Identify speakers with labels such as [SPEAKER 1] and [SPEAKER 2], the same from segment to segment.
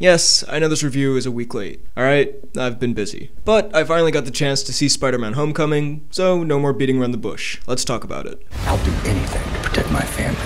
[SPEAKER 1] Yes, I know this review is a week late. Alright, I've been busy. But I finally got the chance to see Spider-Man Homecoming, so no more beating around the bush. Let's talk about it.
[SPEAKER 2] I'll do anything to protect my family.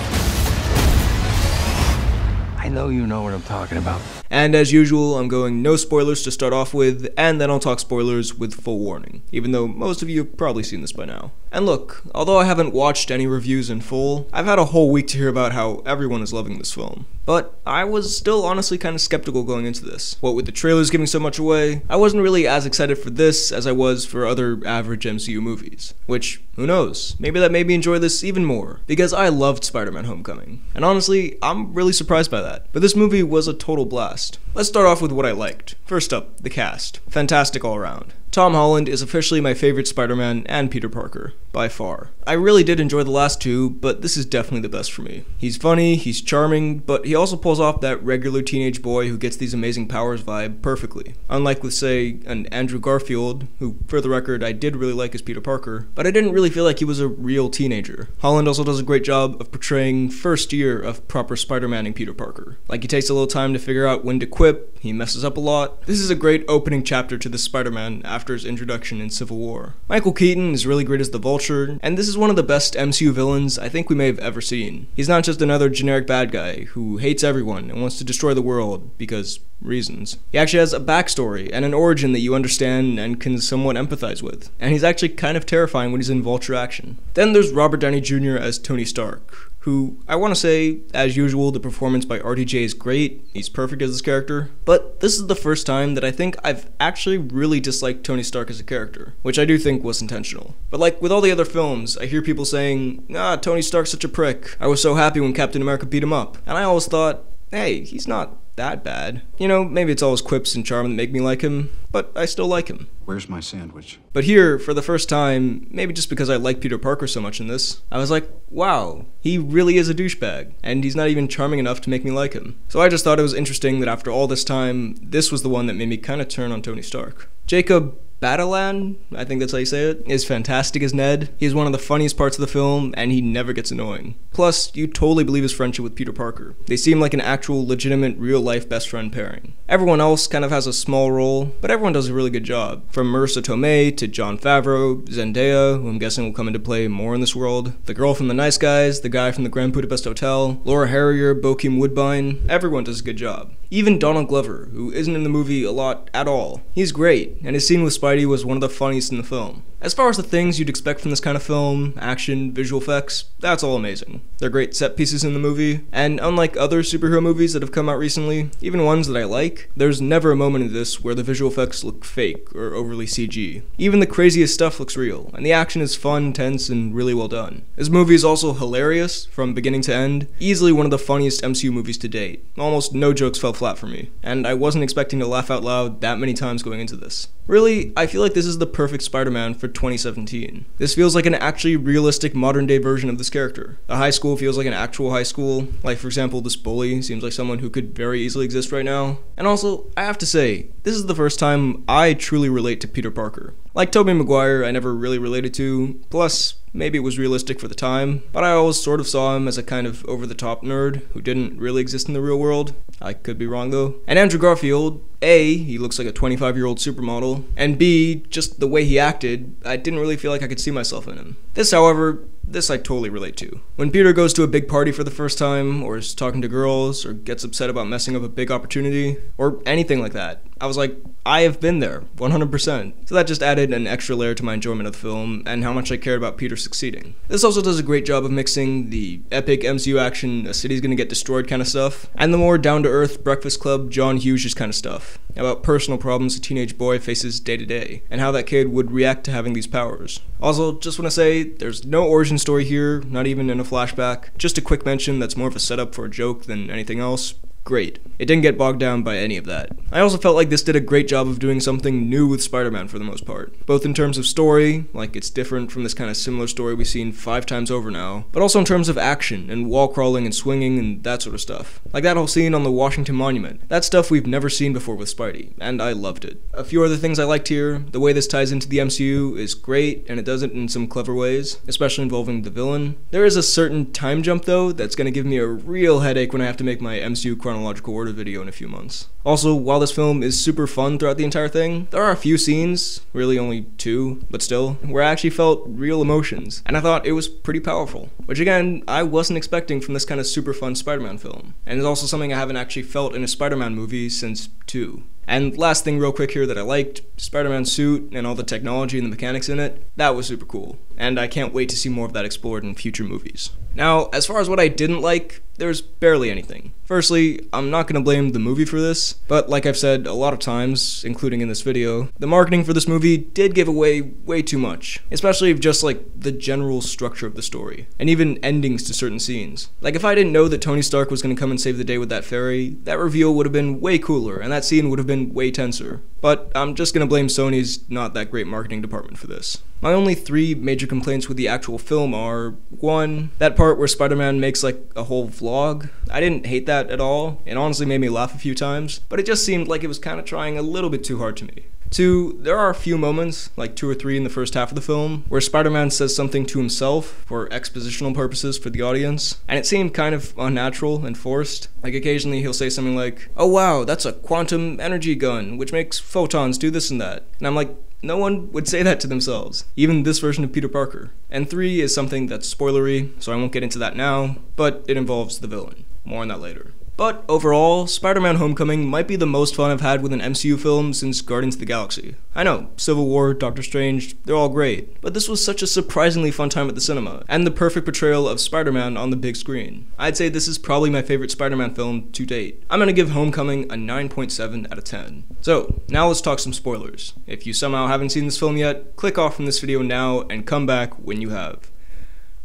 [SPEAKER 2] I know you know what I'm talking about.
[SPEAKER 1] And as usual, I'm going no spoilers to start off with, and then I'll talk spoilers with full warning, even though most of you have probably seen this by now. And look, although I haven't watched any reviews in full, I've had a whole week to hear about how everyone is loving this film. But I was still honestly kind of skeptical going into this. What with the trailers giving so much away, I wasn't really as excited for this as I was for other average MCU movies. Which, who knows, maybe that made me enjoy this even more, because I loved Spider-Man Homecoming. And honestly, I'm really surprised by that. But this movie was a total blast. Let's start off with what I liked. First up, the cast. Fantastic all around. Tom Holland is officially my favorite Spider-Man and Peter Parker, by far. I really did enjoy the last two, but this is definitely the best for me. He's funny, he's charming, but he also pulls off that regular teenage boy who gets these amazing powers vibe perfectly. Unlike with, say, an Andrew Garfield, who, for the record, I did really like as Peter Parker, but I didn't really feel like he was a real teenager. Holland also does a great job of portraying first year of proper Spider-Manning Peter Parker. Like, he takes a little time to figure out when to quip, he messes up a lot. This is a great opening chapter to this Spider-Man after his introduction in Civil War. Michael Keaton is really great as the Vulture, and this is one of the best MCU villains I think we may have ever seen. He's not just another generic bad guy who hates everyone and wants to destroy the world because reasons. He actually has a backstory and an origin that you understand and can somewhat empathize with, and he's actually kind of terrifying when he's in Vulture action. Then there's Robert Downey Jr. as Tony Stark, who, I want to say, as usual, the performance by RDJ is great, he's perfect as this character, but this is the first time that I think I've actually really disliked Tony Stark as a character, which I do think was intentional. But like with all the other films, I hear people saying, Tony Stark's such a prick, I was so happy when Captain America beat him up, and I always thought, hey, he's not that bad. You know, maybe it's all his quips and charm that make me like him, but I still like him.
[SPEAKER 3] Where's my sandwich?
[SPEAKER 1] But here, for the first time, maybe just because I like Peter Parker so much in this, I was like, wow, he really is a douchebag, and he's not even charming enough to make me like him. So I just thought it was interesting that after all this time, this was the one that made me kind of turn on Tony Stark. Jacob Batalon, I think that's how you say it, is fantastic as Ned. He's one of the funniest parts of the film, and he never gets annoying. Plus, you totally believe his friendship with Peter Parker. They seem like an actual, legitimate, real-life best friend pairing. Everyone else kind of has a small role, but everyone does a really good job. From Marissa Tomei to Jon Favreau, Zendaya, who I'm guessing will come into play more in this world, the girl from The Nice Guys, the guy from the Grand Budapest Hotel, Laura Harrier, Bokeem Woodbine, everyone does a good job. Even Donald Glover, who isn't in the movie a lot at all. He's great, and his scene with Spidey was one of the funniest in the film. As far as the things you'd expect from this kind of film, action, visual effects, that's all amazing. They're great set pieces in the movie, and unlike other superhero movies that have come out recently, even ones that I like, there's never a moment in this where the visual effects look fake or overly CG. Even the craziest stuff looks real, and the action is fun, tense, and really well done. This movie is also hilarious, from beginning to end, easily one of the funniest MCU movies to date. Almost no jokes fell flat for me, and I wasn't expecting to laugh out loud that many times going into this. Really, I feel like this is the perfect Spider-Man for 2017. This feels like an actually realistic modern-day version of this character. The high school feels like an actual high school, like for example this bully seems like someone who could very easily exist right now. And also, I have to say, this is the first time I truly relate to Peter Parker. Like Tobey Maguire, I never really related to, plus maybe it was realistic for the time, but I always sort of saw him as a kind of over-the-top nerd who didn't really exist in the real world. I could be wrong though. And Andrew Garfield, A, he looks like a 25-year-old supermodel, and B, just the way he acted, I didn't really feel like I could see myself in him. This, however, this I totally relate to. When Peter goes to a big party for the first time, or is talking to girls, or gets upset about messing up a big opportunity, or anything like that, I was like, I have been there, 100%. So that just added an extra layer to my enjoyment of the film, and how much I cared about Peter succeeding. This also does a great job of mixing the epic MCU action, a city's gonna get destroyed kind of stuff, and the more down-to-earth Breakfast Club, John Hughes kind of stuff, about personal problems a teenage boy faces day to day, and how that kid would react to having these powers. Also, just want to say, there's no origin story here, not even in a flashback, just a quick mention that's more of a setup for a joke than anything else. Great. It didn't get bogged down by any of that. I also felt like this did a great job of doing something new with Spider-Man for the most part. Both in terms of story, like it's different from this kind of similar story we've seen 5 times over now, but also in terms of action and wall crawling and swinging and that sort of stuff. Like that whole scene on the Washington Monument. That stuff we've never seen before with Spidey, and I loved it. A few other things I liked here, the way this ties into the MCU is great, and it does it in some clever ways, especially involving the villain. There is a certain time jump though that's gonna give me a real headache when I have to make my MCU chronology chronological order video in a few months. Also, while this film is super fun throughout the entire thing, there are a few scenes, really only 2, but still, where I actually felt real emotions, and I thought it was pretty powerful. Which again, I wasn't expecting from this kind of super fun Spider-Man film. And it's also something I haven't actually felt in a Spider-Man movie since 2. And last thing real quick here that I liked, Spider-Man's suit and all the technology and the mechanics in it, that was super cool. And I can't wait to see more of that explored in future movies. Now, as far as what I didn't like, there's barely anything. Firstly, I'm not going to blame the movie for this, but like I've said a lot of times, including in this video, the marketing for this movie did give away way too much, especially just like the general structure of the story, and even endings to certain scenes. Like if I didn't know that Tony Stark was going to come and save the day with that ferry, that reveal would have been way cooler, and that scene would have been way tenser. But I'm just going to blame Sony's not that great marketing department for this. My only 3 major complaints with the actual film are, 1, that part where Spider-Man makes like a whole vlog. I didn't hate that at all. It honestly made me laugh a few times, but it just seemed like it was kind of trying a little bit too hard to me. 2, there are a few moments, like 2 or 3 in the first half of the film, where Spider-Man says something to himself for expositional purposes for the audience, and it seemed kind of unnatural and forced. Like occasionally he'll say something like, "Oh wow, that's a quantum energy gun, which makes photons do this and that." And I'm like, no one would say that to themselves, even this version of Peter Parker. And 3 is something that's spoilery, so I won't get into that now, but it involves the villain. More on that later. But overall, Spider-Man Homecoming might be the most fun I've had with an MCU film since Guardians of the Galaxy. I know, Civil War, Doctor Strange, they're all great, but this was such a surprisingly fun time at the cinema, and the perfect portrayal of Spider-Man on the big screen. I'd say this is probably my favorite Spider-Man film to date. I'm gonna give Homecoming a 9.7 out of 10. So, now let's talk some spoilers. If you somehow haven't seen this film yet, click off from this video now and come back when you have.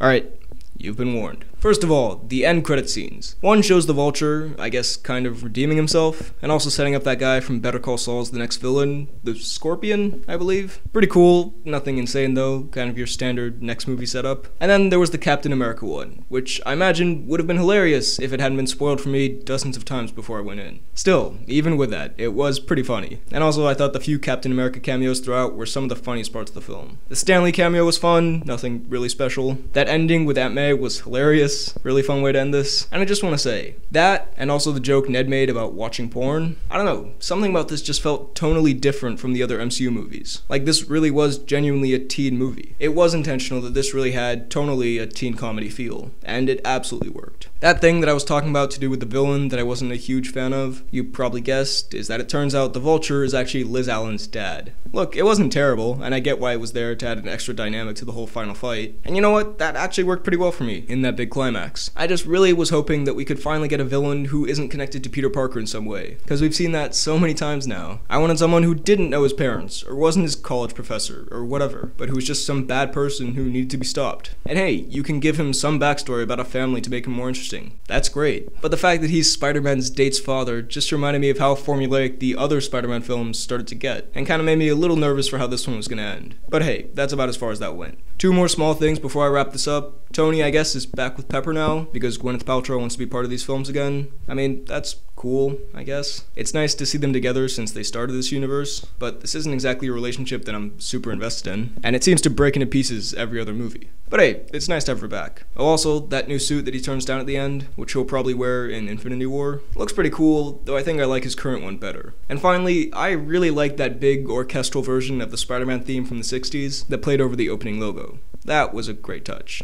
[SPEAKER 1] Alright, you've been warned. First of all, the end credit scenes. One shows the Vulture, I guess kind of redeeming himself, and also setting up that guy from Better Call Saul as the next villain, the Scorpion, I believe. Pretty cool, nothing insane though, kind of your standard next movie setup. And then there was the Captain America one, which I imagine would have been hilarious if it hadn't been spoiled for me dozens of times before I went in. Still, even with that, it was pretty funny. And also I thought the few Captain America cameos throughout were some of the funniest parts of the film. The Stanley cameo was fun, nothing really special. That ending with Aunt May was hilarious. Really fun way to end this. And I just want to say, that, and also the joke Ned made about watching porn, I don't know, something about this just felt tonally different from the other MCU movies. Like this really was genuinely a teen movie. It was intentional that this really had tonally a teen comedy feel, and it absolutely worked. That thing that I was talking about to do with the villain that I wasn't a huge fan of, you probably guessed, is that it turns out the Vulture is actually Liz Allen's dad. Look, it wasn't terrible, and I get why it was there to add an extra dynamic to the whole final fight. And you know what? That actually worked pretty well for me in that big climax. I just really was hoping that we could finally get a villain who isn't connected to Peter Parker in some way, because we've seen that so many times now. I wanted someone who didn't know his parents, or wasn't his college professor, or whatever, but who was just some bad person who needed to be stopped. And hey, you can give him some backstory about a family to make him more interesting. That's great. But the fact that he's Spider-Man's date's father just reminded me of how formulaic the other Spider-Man films started to get, and kind of made me a little nervous for how this one was going to end. But hey, that's about as far as that went. 2 more small things before I wrap this up. Tony, I guess, is back with Pepper now, because Gwyneth Paltrow wants to be part of these films again. I mean, that's cool, I guess. It's nice to see them together since they started this universe, but this isn't exactly a relationship that I'm super invested in, and it seems to break into pieces every other movie. But hey, it's nice to have her back. Oh, also, that new suit that he turns down at the end, which he'll probably wear in Infinity War, looks pretty cool, though I think I like his current one better. And finally, I really like that big orchestral version of the Spider-Man theme from the 60s that played over the opening logo. That was a great touch.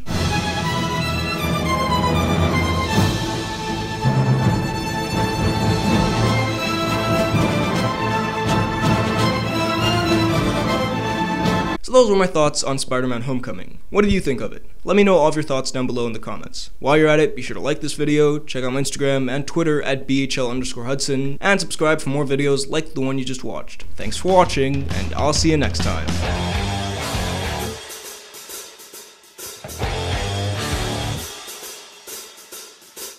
[SPEAKER 1] So those were my thoughts on Spider-Man Homecoming. What did you think of it? Let me know all of your thoughts down below in the comments. While you're at it, be sure to like this video, check out my Instagram and Twitter at BHL_Hudson, and subscribe for more videos like the one you just watched. Thanks for watching, and I'll see you next time.